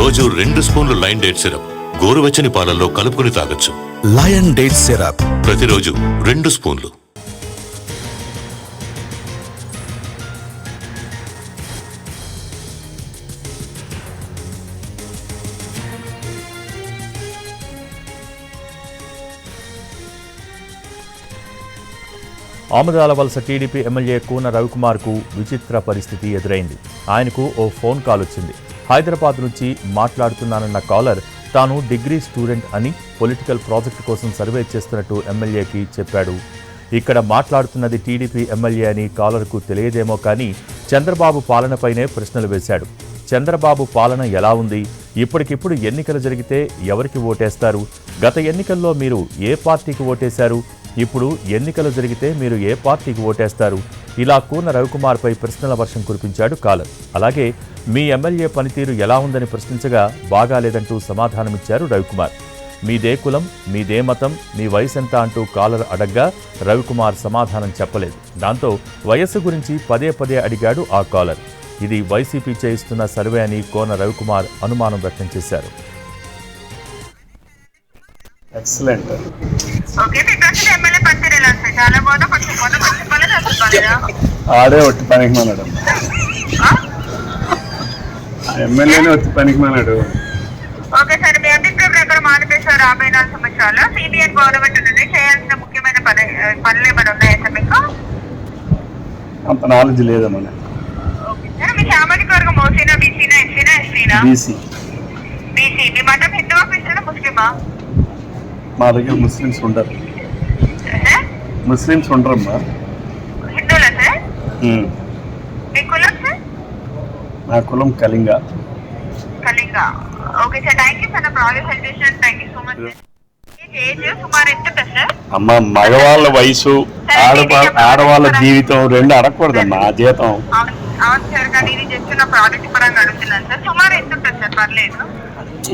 రోజు 2 స్పూన్లు lion date syrup గోరువెచ్చని పాలల్లో కలుపుకుని తాగొచ్చు. లయన్ డేట్ సిరప్ ప్రతిరోజు 2 స్పూన్లు. ఆమదాల వలస టీడీపీ ఎమ్మెల్యే కూన రవికుమార్కు విచిత్ర పరిస్థితి ఎదురైంది. ఆయనకు ఓ ఫోన్ కాల్ వచ్చింది. హైదరాబాద్ నుంచి మాట్లాడుతున్నానన్న కాలర్ తాను డిగ్రీ స్టూడెంట్ అని, పొలిటికల్ ప్రాజెక్టు కోసం సర్వే చేస్తున్నట్టు ఎమ్మెల్యేకి చెప్పాడు. ఇక్కడ మాట్లాడుతున్నది టీడీపీ ఎమ్మెల్యే అని కాలర్కు తెలియదేమో కానీ చంద్రబాబు పాలనపైనే ప్రశ్నలు వేశాడు. చంద్రబాబు పాలన ఎలా ఉంది? ఇప్పటికిప్పుడు ఎన్నికలు జరిగితే ఎవరికి ఓటేస్తారు? గత ఎన్నికల్లో మీరు ఏ పార్టీకి ఓటేశారు? ఇప్పుడు ఎన్నికలు జరిగితే మీరు ఏ పార్టీకి ఓటేస్తారు? ఇలా కూన రవికుమార్పై ప్రశ్నల వర్షం కురిపించాడు కాలర్. అలాగే మీ ఎమ్మెల్యే పనితీరు ఎలా ఉందని ప్రశ్నించగా బాగాలేదంటూ సమాధానమిచ్చారు రవికుమార్. మీదే కులం, మీదే మతం, మీ వయసు ఎంత అంటూ కాలర్ అడగ్గా రవికుమార్ సమాధానం చెప్పలేదు. దాంతో వయస్సు గురించి పదే పదే అడిగాడు ఆ కాలర్. ఇది వైసీపీ చేయిస్తున్న సర్వే అని కోన రవికుమార్ అనుమానం వ్యక్తం చేశారు. ఎక్సలెంట్. ఆడే ఒట్టి పనికి మానాడు, ఎమ్మెల్యేనే వచ్చి పనికి మానాడు. ఓకే సార్, మీ అభిప్రాయం ప్రకారం ఆంధ్రప్రదేశ్ రాబోయే 4 సంవత్సరాలు సిబిఎన్ గవర్నమెంట్ నుండి చేయాల్సిన ముఖ్యమైన పనులు ఏమైనా ఉన్నాయా సార్ మీకు? అంత నాలెడ్జ్ లేదమ్మా. ఓకే సార్, మీ సామాజిక వర్గం ఓసీనా, బీసీనా, ఎస్సీనా, ఎస్టీనా? బీసీ. బీసీ. మీ మతం హిందువా, క్రిస్టియనా, ముస్లిమా? మా దగ్గర ముస్లిమ్స్ ఉండరు. ముస్లిమ్స్ ఉండరమ్మా. హిందువులా సార్? మీ కులం సార్? నా కులం Kalinga. Kalinga. Okay sir, thank you sir. నా ప్రాబ్లమ్ హెల్ప్ చేసిన thank you so much. Age సుమారు ఎంత సార్? అమ్మ, మగవాళ్ళ వయసు, ఆడవాళ్ళ జీవితం రెండు అడగకూడదమ్మా. జీతం అవును సార్, కానీ ఇది జస్ట్ నా ప్రాజెక్ట్ పరంగా అడుగుతున్నాను సార్. సుమారు ఎంత ఉంటుంది సార్? పర్లేదు.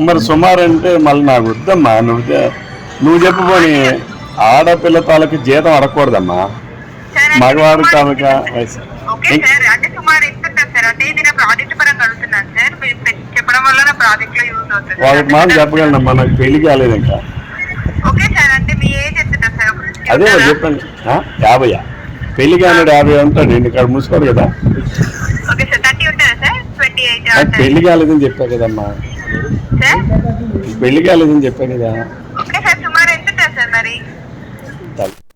మరి సుమారు అంటే మళ్ళీ నాకు వద్దమ్మా. నువ్వు చెప్పబోని ఆడపిల్ల తాలూకు జీతం అడగకూడదమ్మా. మగవాడు తాలూక వయసు. ఓకే సార్, అంటే సుమారు ఎంత ఉంటుంది సార్? అంటే ఇది నా ప్రాజెక్ట్ పరంగా అడుగుతున్నాను సార్. చెప్పడం వల్ల నా ప్రాజెక్ట్ లో యూజ్ అవుతుంది. వాళ్ళకి మాట చెప్పగలనమ్మా, నాకు పెళ్లి కాలేదు ఇంకా. ఓకే సార్, అంటే మీ ఏజ్ ఎంత సార్? అదే చెప్పండి. 50. పెళ్లి కానిడు 50 ఉంటాడు. నేను ఇక్కడ మూసుకోడు కదా. ఓకే సార్, 30 ఉంటుందా సార్? 28. పెళ్లి కాలేదని చెప్పా కదమ్మా. సార్ పెళ్లి కాలేదని చెప్పా కదా.